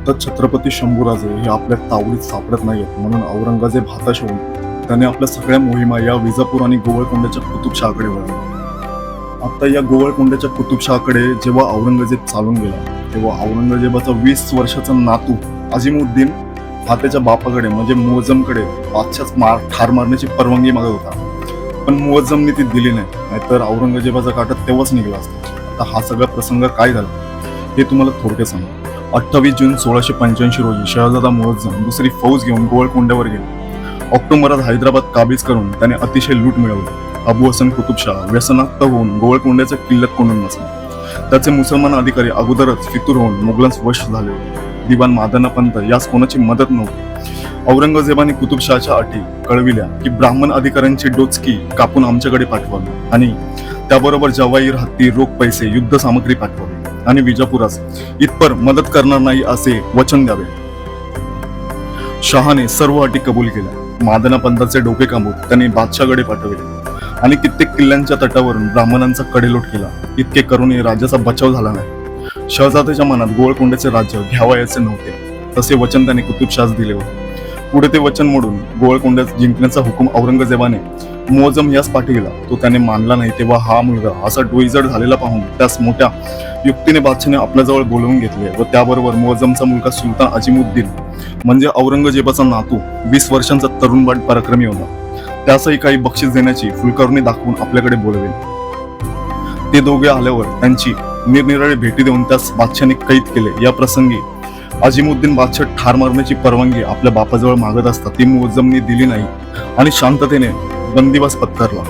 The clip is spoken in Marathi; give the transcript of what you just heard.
आता छत्रपती शंभूराजे हे आपल्या तावडीत सापडत नाहीत, म्हणून औरंगजेब हताश होऊन त्याने आपल्या सगळ्या मोहिमा या विजापूर आणि गोवळकोंड्याच्या कुतुबशहाकडे वळवल्या. आता या गोवळकोंड्याच्या कुतुबशहाकडे जेव्हा औरंगजेब चालून गेला, तेव्हा औरंगजेबाचा 20 वर्षाचा नातू अजिमुद्दीन हा त्याच्या बापाकडे म्हणजे मुअज्जमकडे बादशाह ठार मारण्याची परवानगी मागत होता. पण मुअज्जमने ती दिली नाही, नाहीतर औरंगजेबाचा काटा तेव्हाच निघाला असता. आता हा सगळा प्रसंग काय झाला हे तुम्हाला थोडक्यात सांगतो. 28 जून 1685 रोजी शहजादा मुअज्जम दुसरी फौज घेऊन गोवळकोंड्यावर गेला. ऑक्टोबरात हैदराबाद काबीज करून त्याने अतिशय लूट मिळवली. अबू हसन कुतुबशाह व्यसनाक्त होऊन गोवळकोंड्याच्या किल्ल्यात कोंडून बसला. त्याचे मुसलमान अधिकारी अगोदरच फितूर होऊन मुघलांस वश झाले होते. दिवाण मादनापंत यास कोणाची मदत नव्हती. औरंगजेबाने कुतुबशहाच्या अटी कळविल्या की ब्राह्मण अधिकाऱ्यांची डोचकी कापून आमच्याकडे पाठवावी आणि त्याबरोबर जवाईर, हत्ती, रोख पैसे, युद्ध सामग्री पाठवावी आणि विजापुरास इतपर मदत करणार नाही असे वचन द्यावे. शहाने सर्व अटी कबूल केल्या. मादनापंताचे डोके कापून त्यांनी बादशाहकडे पाठवले आणि कित्येक किल्ल्यांच्या तटावरून ब्राह्मणांचा कडेलोट केला. इतके करूनही राजाचा बचाव झाला नाही. शहजाद्याच्या मनात गोवळकोंड्याचे राज्य घ्यावयाचे नव्हते, तसे वचन त्याने कुतुबशाहस दिले होते. पुढे ते वचन मोडून गोवळकोंड्यात जिंकण्याचा हुकूम औरंगजेबाने मुअज्जम यास पाठविला. तो त्याने मानला नाही. तेव्हा हा मुलगा असा डोईजड झालेला पाहून त्यास मोठ्या युक्तीने बादशाने आपल्याजवळ बोलवून घेतले व त्याबरोबर मुअज्जमचा मुलगा सुलतान अजिमुद्दीन म्हणजे औरंगजेबाचा नातू 20 वर्षांचा तरुणबाळ पराक्रमी होता. त्यासही काही बक्षीस देण्याची फुलकरुणी दाखवून आपल्याकडे बोलवेल. ते दोघे आल्यावर त्यांची निरनिराळी भेटी देऊन त्यास बादशाने कैद केले. या प्रसंगी अजिमुद्दीन बादशाह ठार मारण्याची परवानगी आपल्या बापाजवळ मागत असता ती मुअज्जमने दिली नाही आणि शांततेने बंदिवास पत्करला.